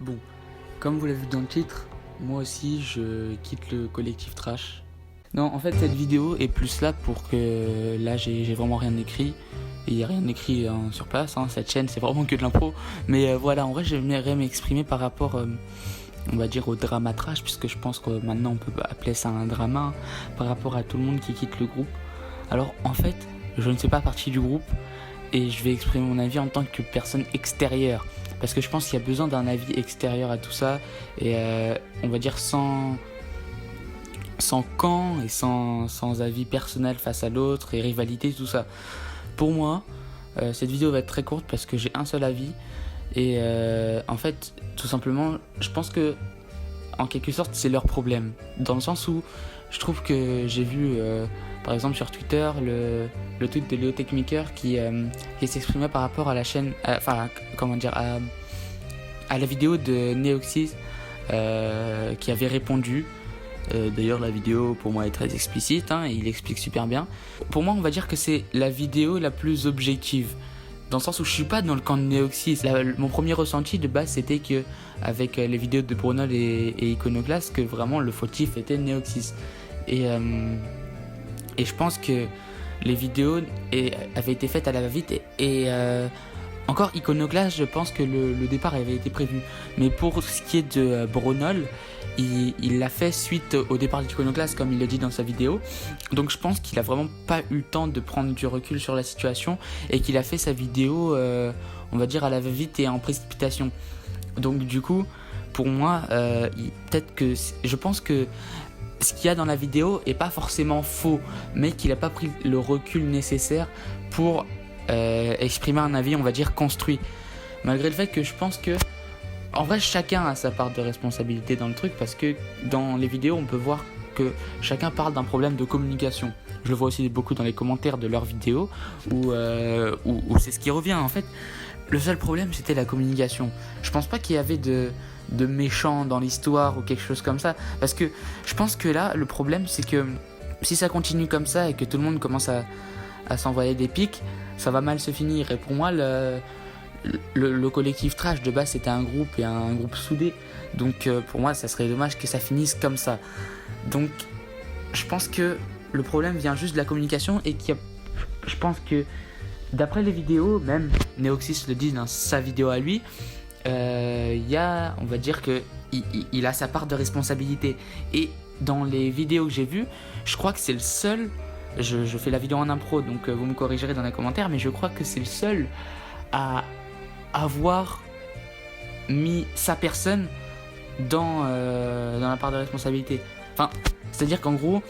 Bon, comme vous l'avez vu dans le titre, moi aussi je quitte le collectif Trash. Non, en fait cette vidéo est plus là pour que là j'ai vraiment rien écrit. Il n'y a rien écrit sur place, cette chaîne c'est vraiment que de l'impro. Mais voilà, en vrai j'aimerais m'exprimer par rapport, on va dire, au drama Trash, puisque je pense que maintenant on peut appeler ça un drama, par rapport à tout le monde qui quitte le groupe. Alors en fait, je ne fais pas partie du groupe et je vais exprimer mon avis en tant que personne extérieure. Parce que je pense qu'il y a besoin d'un avis extérieur à tout ça et on va dire sans camp et sans avis personnel face à l'autre et rivalité, tout ça. Pour moi, cette vidéo va être très courte parce que j'ai un seul avis et en fait, tout simplement, je pense que en quelque sorte c'est leur problème, dans le sens où je trouve que j'ai vu par exemple sur Twitter le tweet de Léo Techmaker qui s'exprimait par rapport à la chaîne, à la vidéo de Neoxys qui avait répondu. D'ailleurs la vidéo pour moi est très explicite, et il explique super bien. Pour moi on va dire que c'est la vidéo la plus objective, dans le sens où je suis pas dans le camp de Neoxys. Mon premier ressenti de base c'était que avec les vidéos de Brunel et Iconoclast, que vraiment le fautif était Neoxys. Et je pense que les vidéos avaient été faites à la va-vite et encore Iconoclast, je pense que le départ avait été prévu. Mais pour ce qui est de Brunel, il l'a fait suite au départ d'Iconoclast, comme il le dit dans sa vidéo. Donc je pense qu'il a vraiment pas eu le temps de prendre du recul sur la situation et qu'il a fait sa vidéo, on va dire, à la va-vite et en précipitation. Donc du coup, pour moi, je pense que ce qu'il y a dans la vidéo est pas forcément faux, mais qu'il n'a pas pris le recul nécessaire pour exprimer un avis, on va dire, construit. Malgré le fait que je pense que en vrai chacun a sa part de responsabilité dans le truc, parce que dans les vidéos on peut voir que chacun parle d'un problème de communication. Je le vois aussi beaucoup dans les commentaires de leurs vidéos où c'est ce qui revient en fait. Le seul problème c'était la communication. Je pense pas qu'il y avait de méchants dans l'histoire ou quelque chose comme ça, parce que je pense que là le problème c'est que si ça continue comme ça et que tout le monde commence à s'envoyer des pics, ça va mal se finir. Et pour moi le collectif Trash de base c'était un groupe et un groupe soudé, donc pour moi ça serait dommage que ça finisse comme ça. Donc je pense que le problème vient juste de la communication et je pense que d'après les vidéos, même Neoxys le dit dans sa vidéo à lui, on va dire que il a sa part de responsabilité. Et dans les vidéos que j'ai vues, je crois que c'est le seul, je fais la vidéo en impro donc vous me corrigerez dans les commentaires, mais je crois que c'est le seul à avoir mis sa personne dans la part de responsabilité. Enfin, c'est-à-dire qu'en gros,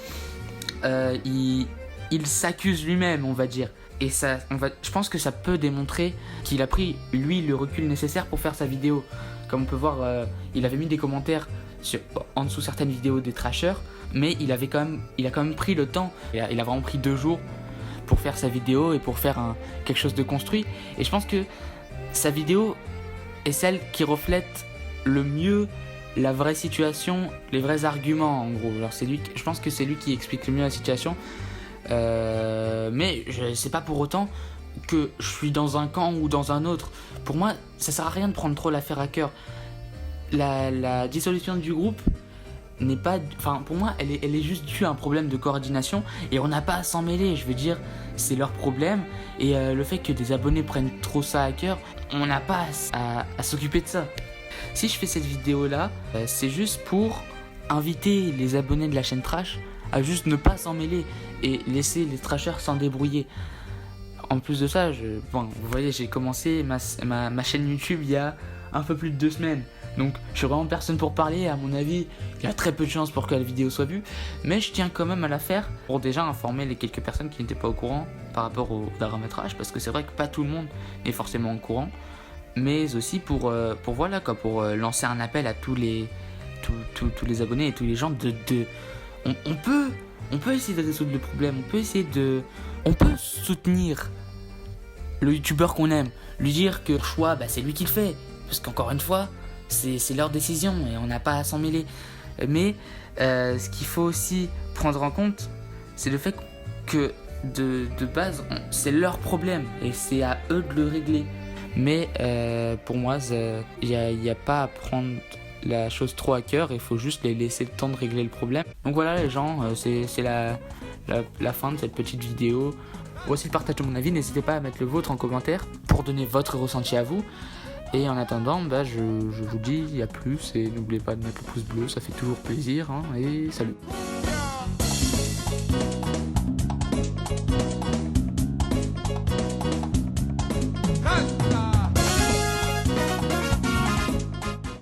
il s'accuse lui-même, on va dire. Et ça, je pense que ça peut démontrer qu'il a pris, lui, le recul nécessaire pour faire sa vidéo. Comme on peut voir, il avait mis des commentaires en dessous certaines vidéos des trashers, mais il a quand même pris le temps. Il a vraiment pris 2 jours pour faire sa vidéo et pour faire quelque chose de construit. Et je pense que sa vidéo est celle qui reflète le mieux la vraie situation, les vrais arguments en gros. Alors je pense que c'est lui qui explique le mieux la situation. Mais c'est pas pour autant que je suis dans un camp ou dans un autre. Pour moi, ça sert à rien de prendre trop l'affaire à cœur. La dissolution du groupe n'est pas... Enfin, pour moi, elle est juste due à un problème de coordination et on n'a pas à s'en mêler. Je veux dire, c'est leur problème et le fait que des abonnés prennent trop ça à cœur, on n'a pas à s'occuper de ça. Si je fais cette vidéo là, c'est juste pour inviter les abonnés de la chaîne Trash à juste ne pas s'en mêler et laisser les trashers s'en débrouiller. En plus de ça, vous voyez, j'ai commencé ma chaîne YouTube il y a un peu plus de 2 semaines. Donc je suis vraiment personne pour parler. À mon avis, il y a très peu de chances pour que la vidéo soit vue, mais je tiens quand même à la faire pour déjà informer les quelques personnes qui n'étaient pas au courant par rapport au drama Trash, parce que c'est vrai que pas tout le monde est forcément au courant, mais aussi pour lancer un appel à tous les abonnés et tous les gens on peut essayer de résoudre le problème, on peut soutenir le youtubeur qu'on aime, lui dire que le choix, c'est lui qui le fait, parce qu'encore une fois, c'est leur décision et on n'a pas à s'en mêler. Mais ce qu'il faut aussi prendre en compte, c'est le fait que de base, c'est leur problème et c'est à eux de le régler. Mais pour moi, il n'y a pas à prendre la chose trop à cœur, il faut juste les laisser le temps de régler le problème. Donc voilà les gens, c'est la fin de cette petite vidéo. Voici le partage de mon avis, n'hésitez pas à mettre le vôtre en commentaire pour donner votre ressenti à vous. Et en attendant, je vous dis à plus et n'oubliez pas de mettre le pouce bleu, ça fait toujours plaisir, hein, et salut.